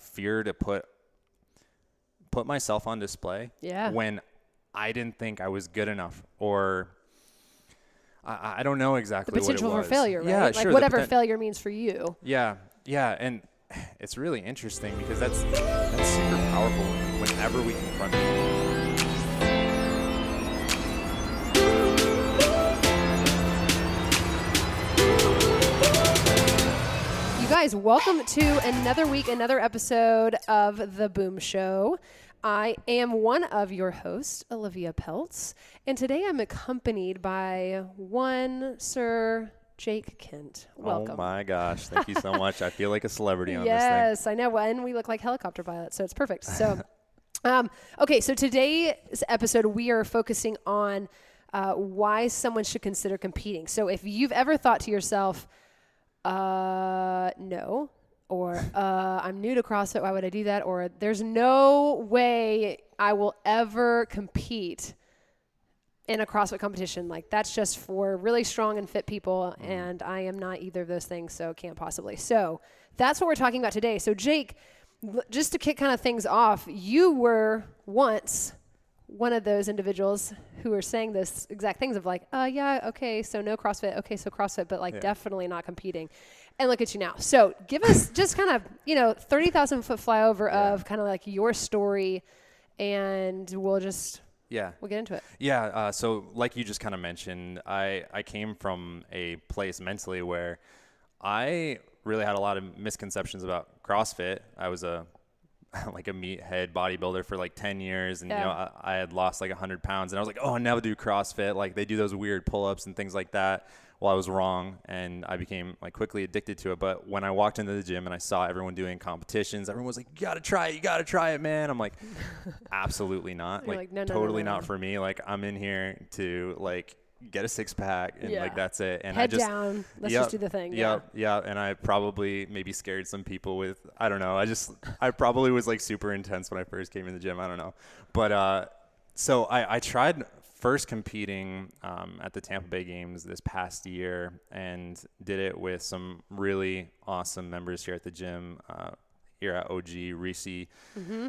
fear to put myself on display when I didn't think I was good enough, or I don't know exactly what it was. The potential for failure, right? Yeah, like sure. Whatever failure means for you. Yeah. And it's really interesting because that's super powerful whenever we confront it. You guys, welcome to another week, another episode of The Boom Show. I am one of your hosts, Olivia Peltz, and today I'm accompanied by one Sir Jake Kent. Welcome. Oh my gosh, thank you so much. I feel like a celebrity on this thing. Yes, I know, and we look like helicopter pilots, so it's perfect. So, okay, so today's episode, we are focusing on why someone should consider competing. So if you've ever thought to yourself, no, or I'm new to CrossFit, why would I do that? Or there's no way I will ever compete in a CrossFit competition. Like, that's just for really strong and fit people, and I am not either of those things, so can't possibly. So that's what we're talking about today. So Jake, just to kick kind of things off, you were once one of those individuals who were saying this exact things of like, yeah, okay, so no CrossFit, okay, so CrossFit, but like definitely not competing. And look at you now. So give us just kind of, 30,000 foot flyover of kind of like your story, and we'll get into it. Yeah. So like you just kind of mentioned, I came from a place mentally where I really had a lot of misconceptions about CrossFit. I was a meathead bodybuilder for like 10 years. And, I had lost like 100 pounds, and I was like, oh, I'll never do CrossFit. Like, they do those weird pull-ups and things like that. Well, I was wrong, and I became like quickly addicted to it. But when I walked into the gym and I saw everyone doing competitions, everyone was like, you got to try it, man. I'm like, absolutely not. Like, no, totally not for me. Like, I'm in here to like get a six pack and like, that's it. And head down. Let's just do the thing. Yeah. And I probably maybe scared some people with, I don't know. I probably was like super intense when I first came in the gym. I don't know. But, so I tried first competing at the Tampa Bay games this past year, and did it with some really awesome members here at the gym, here at OG, Reese,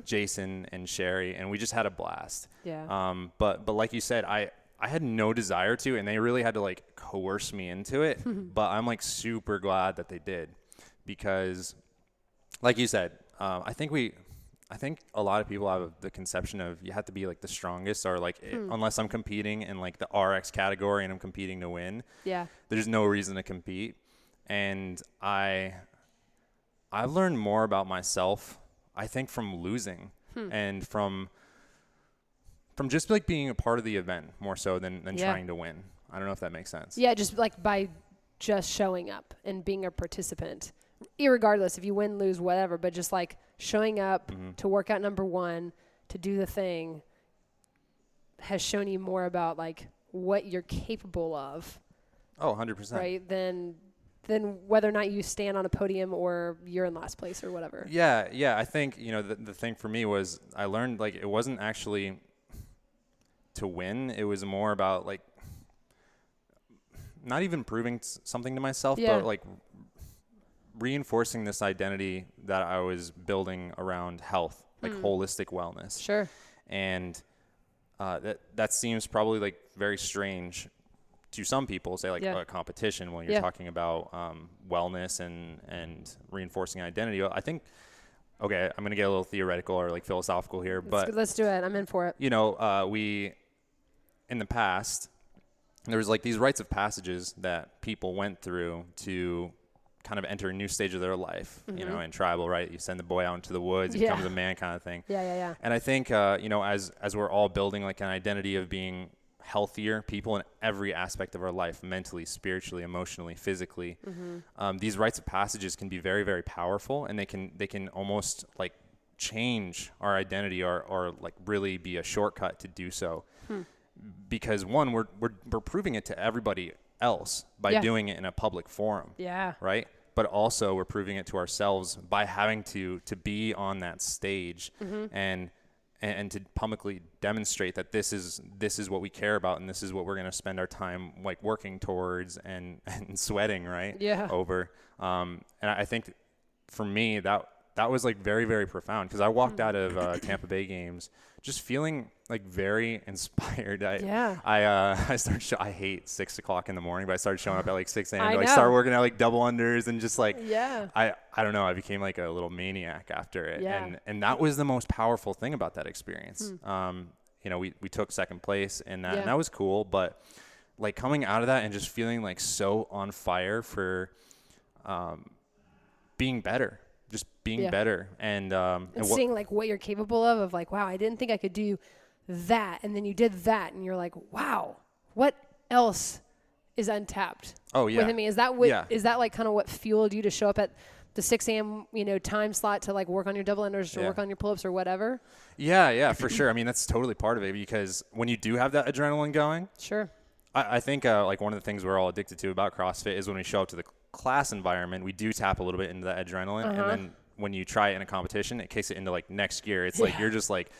Jason, and Sherry, and we just had a blast. Yeah. But like you said, I had no desire to, and they really had to like coerce me into it. But I'm like super glad that they did, because like you said, I think a lot of people have the conception of you have to be like the strongest, or like unless I'm competing in like the RX category and I'm competing to win, there's no reason to compete. And I learned more about myself, I think, from losing and from just like being a part of the event more so than trying to win. I don't know if that makes sense. Yeah, just like by just showing up and being a participant, irregardless if you win, lose, whatever, but just like showing up to workout number one, to do the thing, has shown you more about like what you're capable of. Oh, 100%. Right? Than whether or not you stand on a podium or you're in last place or whatever. Yeah. I think, the thing for me was I learned like it wasn't actually to win. It was more about like not even proving something to myself, but like reinforcing this identity that I was building around health, like holistic wellness. Sure. And that seems probably like very strange to some people, say like a competition when you're talking about wellness and reinforcing identity. I think, okay, I'm going to get a little theoretical or like philosophical here, but let's do it. I'm in for it. We, in the past, there was like these rites of passages that people went through to kind of enter a new stage of their life, in tribal, right? You send the boy out into the woods, he becomes a man, kind of thing. Yeah. And I think, as we're all building like an identity of being healthier people in every aspect of our life, mentally, spiritually, emotionally, physically, these rites of passages can be very, very powerful, and they can almost like change our identity or like really be a shortcut to do so. Because one, we're proving it to everybody else by doing it in a public forum. Yeah. Right? But also we're proving it to ourselves by having to be on that stage and to publicly demonstrate that this is what we care about, and this is what we're going to spend our time like working towards and sweating, right? Yeah. Over. And I think for me that that was like very, very profound, because I walked out of Tampa Bay games just feeling like very inspired. I started I hate 6 o'clock in the morning, but I started showing up at like 6 a.m. to like start working out like double unders, and just like I don't know, I became like a little maniac after it. And that was the most powerful thing about that experience. You know, we took second place in that, and that was cool, but like coming out of that and just feeling like so on fire for being better. Just being better, and seeing like what you're capable of like, wow, I didn't think I could do that, and then you did that, and you're like, wow, what else is untapped? Oh yeah. Within me, is that what is that like kind of what fueled you to show up at the 6 a.m. time slot to like work on your double unders or work on your pull-ups or whatever? Yeah, for sure. I mean, that's totally part of it, because when you do have that adrenaline going, sure. I think like one of the things we're all addicted to about CrossFit is when we show up to the class environment, we do tap a little bit into that adrenaline, and then when you try it in a competition, it kicks it into like next gear. It's like you're just like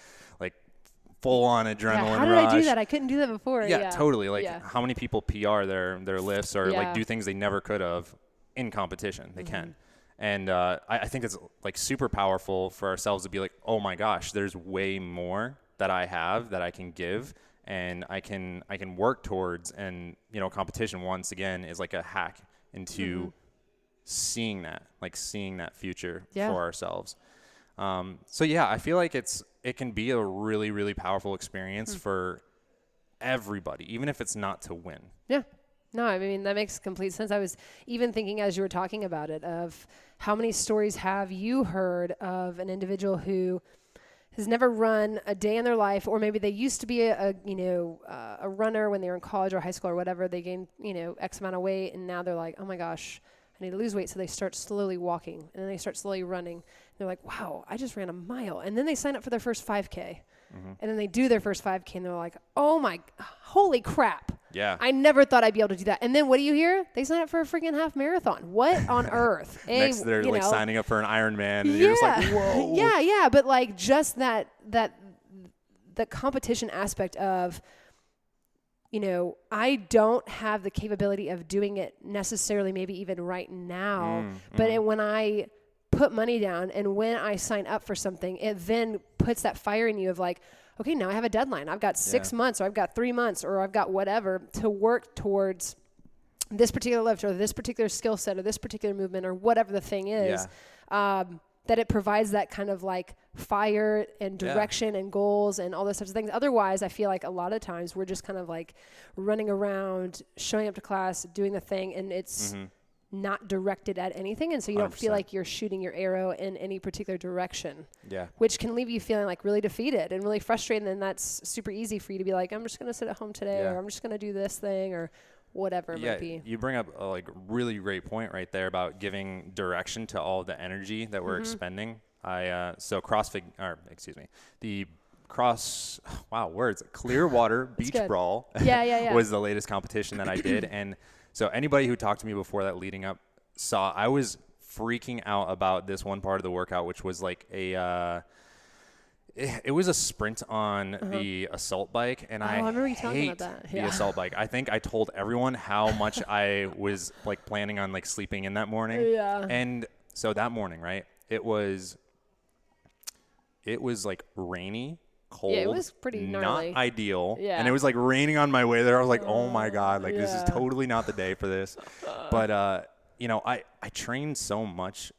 full on adrenaline how did rush. I do that? I couldn't do that before. Totally. Like how many people PR their lifts or like do things they never could have in competition? They can. And I think it's like super powerful for ourselves to be like, oh my gosh, there's way more that I have that I can give, and I can work towards. And you know, competition once again is like a hack into seeing that future for ourselves. So yeah, I feel like it can be a really, really powerful experience for everybody, even if it's not to win. Yeah. No, I mean, that makes complete sense. I was even thinking as you were talking about it of how many stories have you heard of an individual who has never run a day in their life, or maybe they used to be a runner when they were in college or high school or whatever. They gained, X amount of weight, and now they're like, oh my gosh, I need to lose weight. So they start slowly walking, and then they start slowly running. And they're like, wow, I just ran a mile. And then they sign up for their first 5K. And then they do their first 5K, and they're like, oh my, holy crap. Yeah. I never thought I'd be able to do that. And then what do you hear? They sign up for a freaking half marathon. What on earth? Next, they're like signing up for an Ironman, and you're just like, whoa. Yeah. But like just the competition aspect of, I don't have the capability of doing it necessarily, maybe even right now. But when I put money down and when I sign up for something, it then puts that fire in you of like, okay, now I have a deadline. I've got 6 months, or I've got 3 months, or I've got whatever to work towards this particular lift or this particular skill set or this particular movement or whatever the thing is, that it provides that kind of like fire and direction and goals and all those types of things. Otherwise, I feel like a lot of times we're just kind of like running around, showing up to class, doing the thing, and it's not directed at anything. And so you don't 100%. feel like you're shooting your arrow in any particular direction, Yeah. which can leave you feeling like really defeated and really frustrated. And then that's super easy for you to be like, I'm just going to sit at home today, or I'm just going to do this thing, or whatever it might be. You bring up a like really great point right there about giving direction to all the energy that we're expending. So CrossFit, Clearwater Beach Brawl was the latest competition that I did. And so anybody who talked to me before that leading up saw I was freaking out about this one part of the workout, which was like it was a sprint on the assault bike, and I remember you talking about that. the assault bike. I think I told everyone how much I was like planning on like sleeping in that morning. Yeah. And so that morning, right, it was like rainy, cold. Yeah, it was pretty gnarly. Not ideal. Yeah. And it was like raining on my way there. I was like, oh my God, like this is totally not the day for this. But I trained so much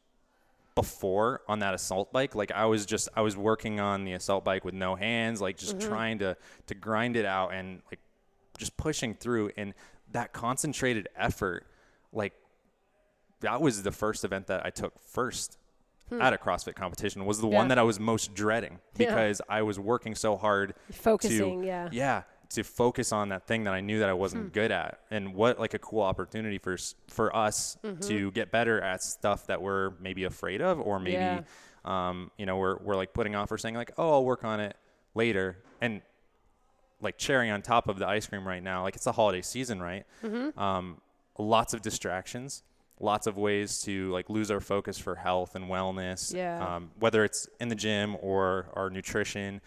before on that assault bike. Like I was working on the assault bike with no hands, like just trying to grind it out and like just pushing through. And that concentrated effort, like that was the first event that I took first at a CrossFit competition, was the one that I was most dreading, because I was working so hard focusing to focus on that thing that I knew that I wasn't good at. And what like a cool opportunity for us to get better at stuff that we're maybe afraid of, or maybe we're like putting off or saying like, oh, I'll work on it later. And like cherry on top of the ice cream right now, like it's the holiday season, right? Lots of distractions, lots of ways to like lose our focus for health and wellness, whether it's in the gym or our nutrition.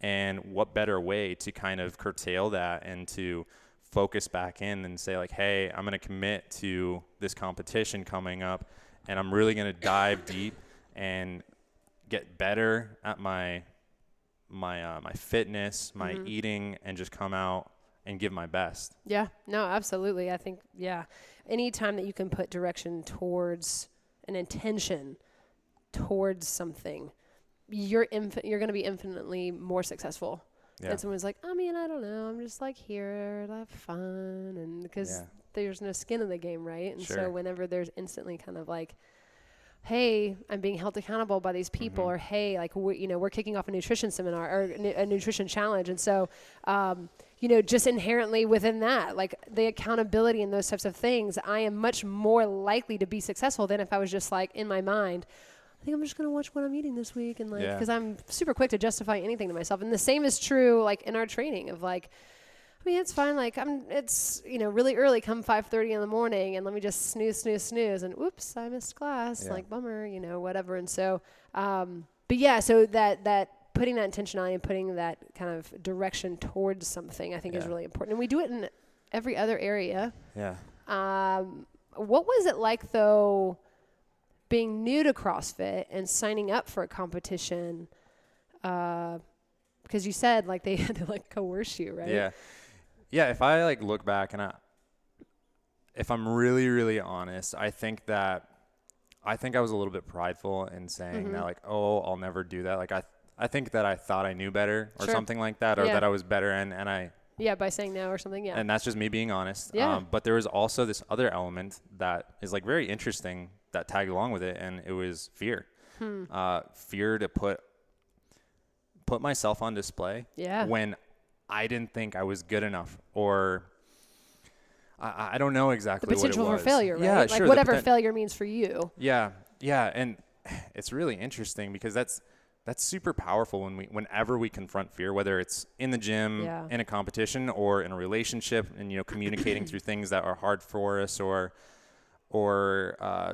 And what better way to kind of curtail that and to focus back in and say like, hey, I'm going to commit to this competition coming up, and I'm really going to dive deep and get better at my fitness, my Mm-hmm. eating, and just come out and give my best. Yeah, no, absolutely. I think, anytime that you can put direction towards an intention towards something, you're going to be infinitely more successful. Yeah. And someone's like, I mean, I don't know. I'm just like here to have fun. And because there's no skin in the game, right? And so whenever there's instantly kind of like, hey, I'm being held accountable by these people, or hey, like, we're kicking off a nutrition seminar or a nutrition challenge. And so, just inherently within that, like the accountability and those types of things, I am much more likely to be successful than if I was just like in my mind, I think I'm just going to watch what I'm eating this week. And like, because I'm super quick to justify anything to myself. And the same is true, like in our training of like, I mean, it's fine. Like it's, really early, come 5:30 in the morning, and let me just snooze. And oops, I missed class. Like bummer, whatever. And so, so that putting that intentionality and putting that kind of direction towards something, I think is really important. And we do it in every other area. Yeah. What was it like though, being new to CrossFit and signing up for a competition? Because you said like they had to like coerce you, right? Yeah. Yeah, if I like look back and if I'm really, really honest, I think I was a little bit prideful in saying that like, oh, I'll never do that. Like I think that I thought I knew better or something like that, or that I was better and I by saying no or something. Yeah. And that's just me being honest. Yeah. But there was also this other element that is like very interesting that tagged along with it, and it was fear. Fear to put myself on display. Yeah. When I didn't think I was good enough, or I don't know exactly what it was. The potential for failure, right? Yeah, like sure. Whatever failure means for you. Yeah. And it's really interesting because that's super powerful whenever we confront fear, whether it's in the gym, in a competition, or in a relationship, and communicating through things that are hard for us, or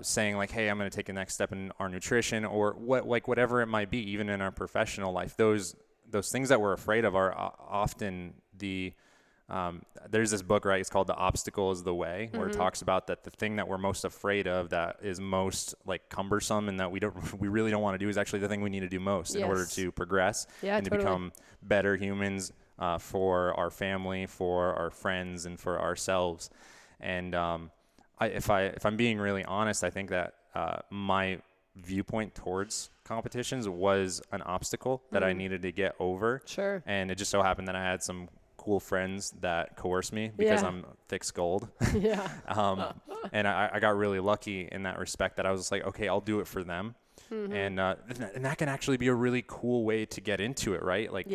saying like, hey, I'm going to take the next step in our nutrition, or whatever it might be, even in our professional life. Those things that we're afraid of are often there's this book, right? It's called The Obstacle is the Way, where it talks about that the thing that we're most afraid of, that is most like cumbersome and that we really don't want to do, is actually the thing we need to do most in order to progress and to become better humans for our family, for our friends, and for ourselves. And if I'm being really honest, I think that my viewpoint towards competitions was an obstacle that I needed to get over. Sure. And it just so happened that I had some cool friends that coerced me because I'm thick-skulled. Yeah. And I got really lucky in that respect, that I was just like, okay, I'll do it for them. And that can actually be a really cool way to get into it, right? Like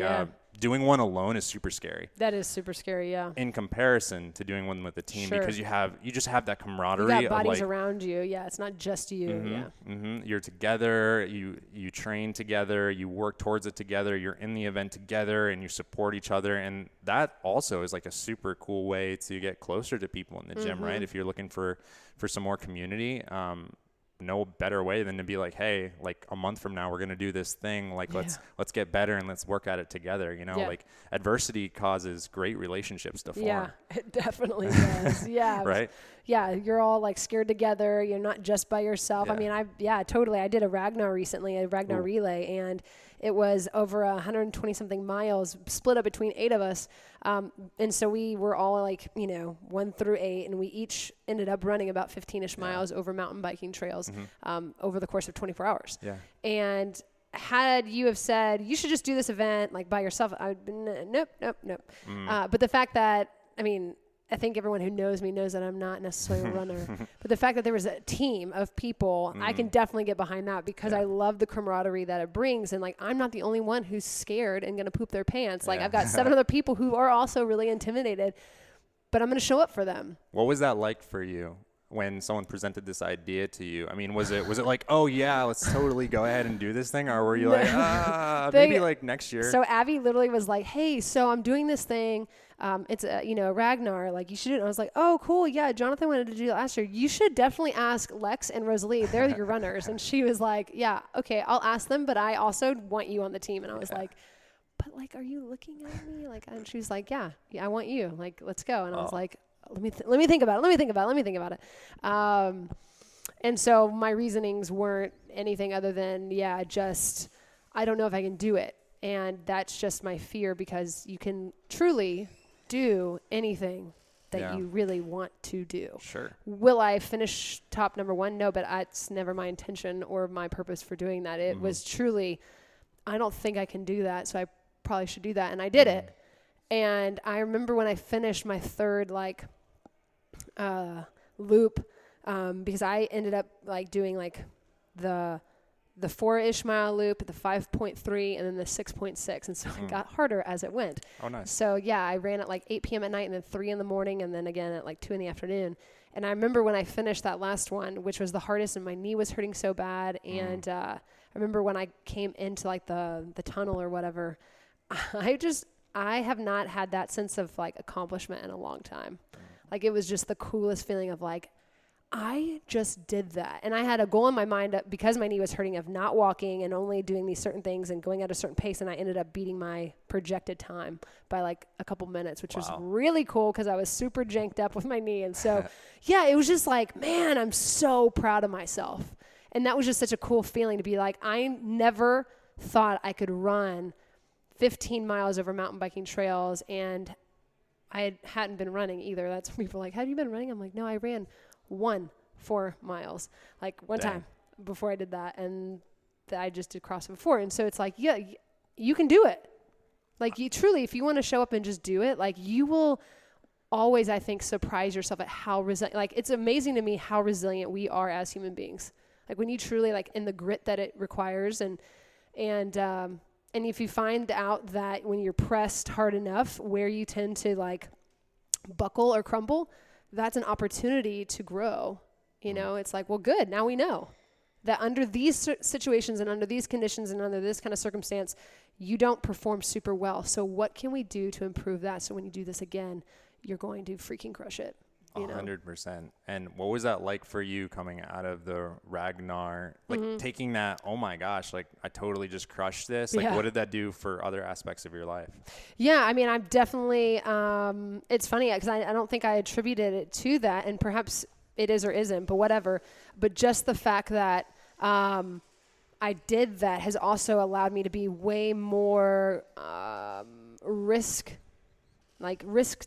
doing one alone is super scary. That is super scary, yeah. In comparison to doing one with a team, because you just have that camaraderie. You got bodies of like, around you. Yeah, it's not just you. You're together. You train together. You work towards it together. You're in the event together, and you support each other. And that also is like a super cool way to get closer to people in the gym, right? If you're looking for some more community, no better way than to be like, hey, like a month from now we're going to do this thing, like let's get better and let's work at it together. Like adversity causes great relationships to form. Yeah, it definitely does. Yeah. Right. Yeah, you're all like scared together. You're not just by yourself. I mean, totally. I did a Ragnar recently, a Ragnar relay, and it was over 120 something miles split up between 8 of us. And so we were all like, 1 through 8, and we each ended up running about 15-ish miles over mountain biking trails over the course of 24 hours. Yeah. And had you have said, you should just do this event like by yourself, I would been, nope. But the fact that, I think everyone who knows me knows that I'm not necessarily a runner, but the fact that there was a team of people, I can definitely get behind that, because I love the camaraderie that it brings. And like, I'm not the only one who's scared and going to poop their pants. Like I've got 7 other people who are also really intimidated, but I'm going to show up for them. What was that like for you when someone presented this idea to you? I mean, was it like, oh yeah, let's totally go ahead and do this thing? Or were you like, maybe like next year? So Abby literally was like, hey, so I'm doing this thing. It's Ragnar, like you should do it. And I was like, oh, cool. Yeah. Jonathan wanted to do it last year. You should definitely ask Lex and Rosalie. They're your runners. And she was like, yeah, okay, I'll ask them, but I also want you on the team. And I was like, but like, are you looking at me? Like, and she was like, yeah, I want you. Like, let's go. And I was like, let me think about it. And so my reasonings weren't anything other than, I don't know if I can do it. And that's just my fear, because you can truly do anything that you really want to do. Sure. Will I finish top number 1? No, but it's never my intention or my purpose for doing that. It was truly, I don't think I can do that, so I probably should do that. And I did it. And I remember when I finished my third loop, because I ended up doing the 4-ish mile loop, the 5.3, and then the 6.6. And so it got harder as it went. Oh, nice. So I ran at 8 p.m. at night, and then 3 in the morning, and then again at 2 in the afternoon. And I remember when I finished that last one, which was the hardest, and my knee was hurting so bad. And I remember when I came into the tunnel or whatever, I have not had that sense of accomplishment in a long time. It was just the coolest feeling of I just did that. And I had a goal in my mind because my knee was hurting of not walking and only doing these certain things and going at a certain pace. And I ended up beating my projected time by a couple minutes, which was really cool because I was super janked up with my knee. And so, it was just man, I'm so proud of myself. And that was just such a cool feeling to be I never thought I could run 15 miles over mountain biking trails. And I hadn't been running either. That's when people are have you been running? I'm no, I ran 4 miles, one time before I did that. And I just did CrossFit before. And so it's you can do it. You truly, if you want to show up and just do it, you will always, I think, surprise yourself at how resilient, it's amazing to me how resilient we are as human beings. When you truly in the grit that it requires and if you find out that when you're pressed hard enough where you tend to buckle or crumble, that's an opportunity to grow. It's well, good. Now we know that under these situations and under these conditions and under this kind of circumstance, you don't perform super well. So what can we do to improve that? So when you do this again, you're going to freaking crush it. 100%. And what was that like for you coming out of the Ragnar, taking that, oh my gosh, I totally just crushed this. What did that do for other aspects of your life? Yeah. I mean, I'm definitely, it's funny because I don't think I attributed it to that, and perhaps it is or isn't, but whatever. But just the fact that, I did that has also allowed me to be way more, risk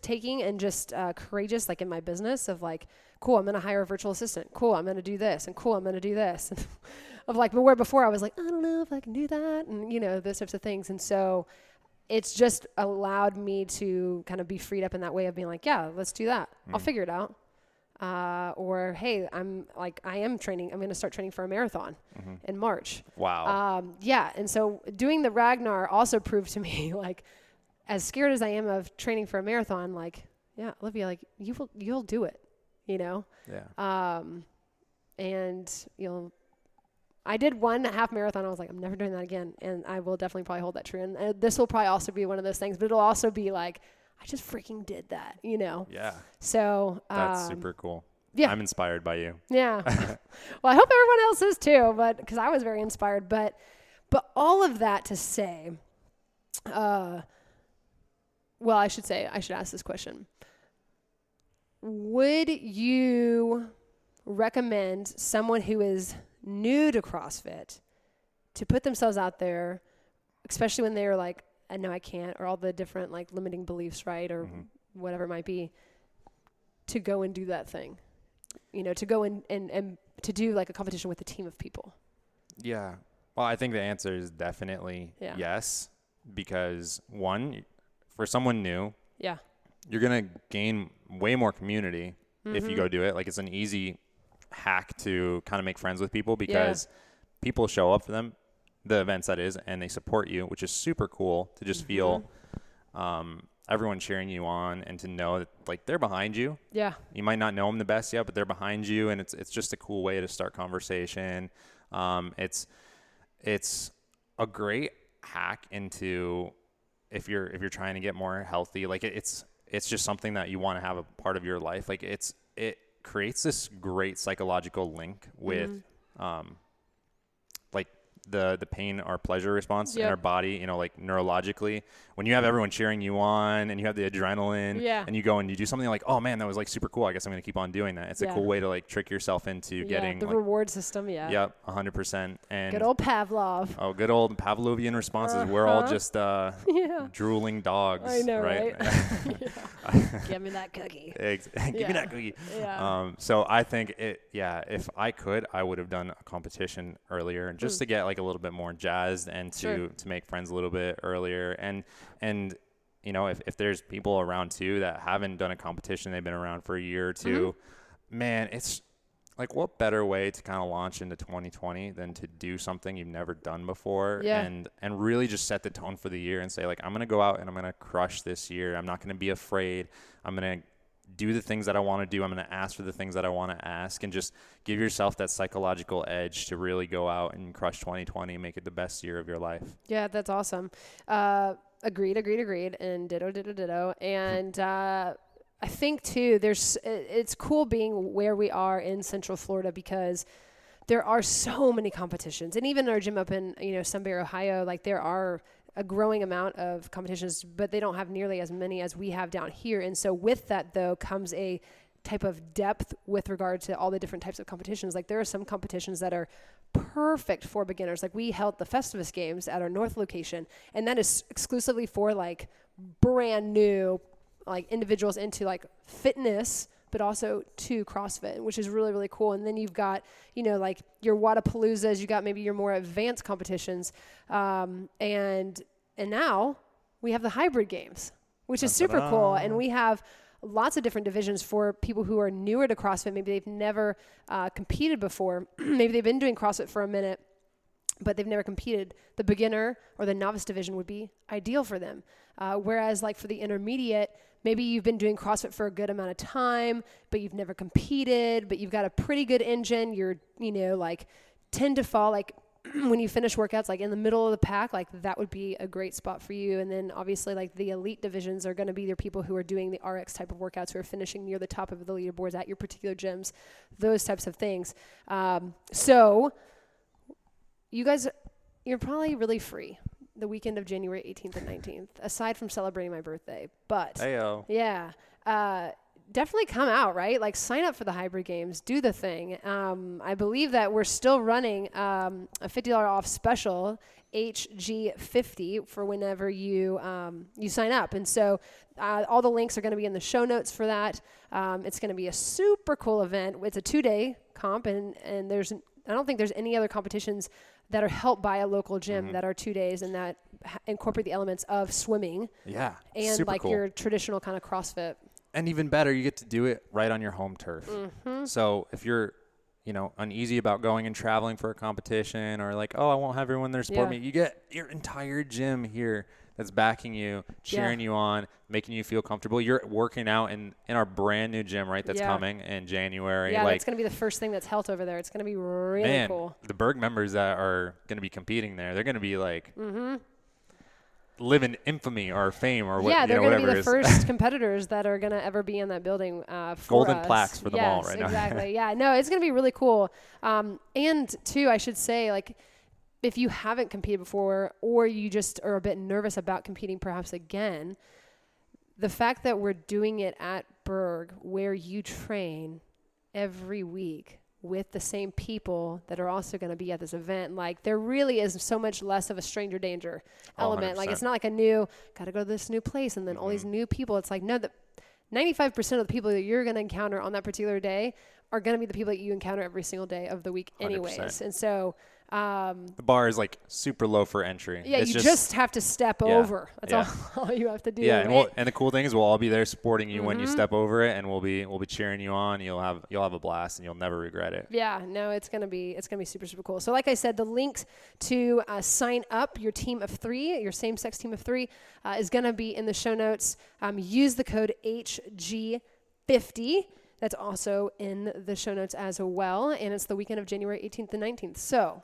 taking and just courageous, in my business of cool, I'm going to hire a virtual assistant. Cool, I'm going to do this. And cool, I'm going to do this. Of but where before I was I don't know if I can do that. And, those types of things. And so it's just allowed me to kind of be freed up in that way of being yeah, let's do that. I'll figure it out. Or, hey, I am training. I'm going to start training for a marathon in March. Wow. And so doing the Ragnar also proved to me as scared as I am of training for a marathon, Olivia, you'll do it, Yeah. And, I did 1.5 marathon. I was I'm never doing that again. And I will definitely probably hold that true. And this will probably also be one of those things, but it'll also be I just freaking did that, Yeah. So. That's super cool. Yeah. I'm inspired by you. Yeah. Well, I hope everyone else is too, because I was very inspired, but all of that to say, well, I should ask this question. Would you recommend someone who is new to CrossFit to put themselves out there, especially when they're I know I can't, or all the different limiting beliefs, right? Or whatever it might be, to go and do that thing, to go and to do a competition with a team of people? Yeah. Well, I think the answer is definitely yes, because one, for someone new, you're going to gain way more community if you go do it. It's an easy hack to kind of make friends with people because people show up for them, the events that is, and they support you, which is super cool to just feel everyone cheering you on and to know that they're behind you. Yeah. You might not know them the best yet, but they're behind you, and it's just a cool way to start conversation. It's a great hack into if you're trying to get more healthy, it's just something that you want to have a part of your life. It creates this great psychological link with, the pain or pleasure response in Yep. our body, you know, like neurologically, when you have everyone cheering you on and you have the adrenaline and you go and you do something like, oh man, that was like super cool. I guess I'm going to keep on doing that. It's a cool way to like trick yourself into getting the like, reward system. Yeah. Yep. 100%. And Good old Pavlov. oh, good old Pavlovian responses. We're all just drooling dogs. I know, right? Give me that cookie. Give me that cookie. Yeah. So I think if I could, I would have done a competition earlier just to get like a little bit more jazzed and to make friends a little bit earlier. And you know, if there's people around too that haven't done a competition, they've been around for a year or two, man, it's like, what better way to kind of launch into 2020 than to do something you've never done before and really just set the tone for the year and say, like, I'm going to go out and I'm going to crush this year. I'm not going to be afraid. I'm going to do the things that I want to do. I'm going to ask for the things that I want to ask, and just give yourself that psychological edge to really go out and crush 2020 and make it the best year of your life. Yeah, that's awesome. Agreed. And ditto. And, I think too, it's cool being where we are in Central Florida because there are so many competitions, and even our gym up in, Sunbury, Ohio, like there are a growing amount of competitions, but they don't have nearly as many as we have down here. And so with that though comes a type of depth with regard to all the different types of competitions. Like there are some competitions that are perfect for beginners. Like we held the Festivus Games at our North location, and that is exclusively for like brand new like individuals into like fitness, but also to CrossFit, which is really, really cool. And then you've got, like your Wadapaloozas, you got maybe your more advanced competitions. And now we have the hybrid games, which is super cool. And we have lots of different divisions for people who are newer to CrossFit. Maybe they've never competed before. Maybe they've been doing CrossFit for a minute, but they've never competed. The beginner or the novice division would be ideal for them. Whereas like for the intermediate, maybe you've been doing CrossFit for a good amount of time, but you've never competed, but you've got a pretty good engine. You're, like tend to fall like when you finish workouts, like in the middle of the pack, like that would be a great spot for you. And then obviously like the elite divisions are going to be your people who are doing the RX type of workouts, who are finishing near the top of the leaderboards at your particular gyms, those types of things. So you guys, you're probably really free the weekend of January 18th and 19th, aside from celebrating my birthday. But definitely come out, right? Like sign up for the hybrid games, do the thing. I believe that we're still running a $50 off special, HG50, for whenever you sign up. And so all the links are going to be in the show notes for that. It's going to be a super cool event. It's a 2-day comp, and I don't think there's any other competitions that are helped by a local gym that are 2 days and that incorporate the elements of swimming. Yeah. And super like cool. Your traditional kind of CrossFit. And even better, you get to do it right on your home turf. So if you're, uneasy about going and traveling for a competition, or like, oh, I won't have everyone there support me, you get your entire gym here that's backing you, cheering you on, making you feel comfortable. You're working out in our brand new gym, right? That's coming in January. Yeah, that's going to be the first thing that's held over there. It's going to be really cool. The Burg members that are going to be competing there, they're going to be like live in infamy or fame or whatever. Yeah, they're going to be the first first competitors that are going to ever be in that building for Golden us. plaques for them all right now. Exactly. Yeah, no, it's going to be really cool. And too, I should say, like, if you haven't competed before, or you just are a bit nervous about competing perhaps again, the fact that we're doing it at Burg, where you train every week with the same people that are also going to be at this event, like there really is so much less of a stranger danger element. 100%. Like it's not like got to go to this new place and then all these new people. It's like, no, 95% of the people that you're going to encounter on that particular day are going to be the people that you encounter every single day of the week anyways. 100%. And so the bar is like super low for entry. Yeah, you just have to step over. That's all you have to do. Yeah, and the cool thing is we'll all be there supporting you when you step over it, and we'll be cheering you on. You'll have a blast, and you'll never regret it. Yeah, no, it's gonna be super, super cool. So like I said, the links to sign up your team of 3, your same-sex team of 3, is gonna be in the show notes. Use the code HG50. That's also in the show notes as well, and it's the weekend of January 18th and 19th. So.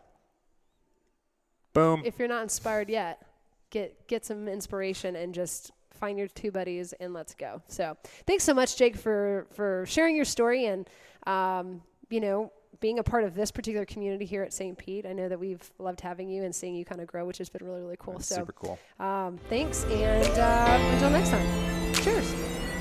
Boom. If you're not inspired yet, get some inspiration and just find your 2 buddies and let's go. So thanks so much, Jake, for sharing your story and, being a part of this particular community here at St. Pete. I know that we've loved having you and seeing you kind of grow, which has been really, really cool. That's So super cool. thanks, and until next time. Cheers.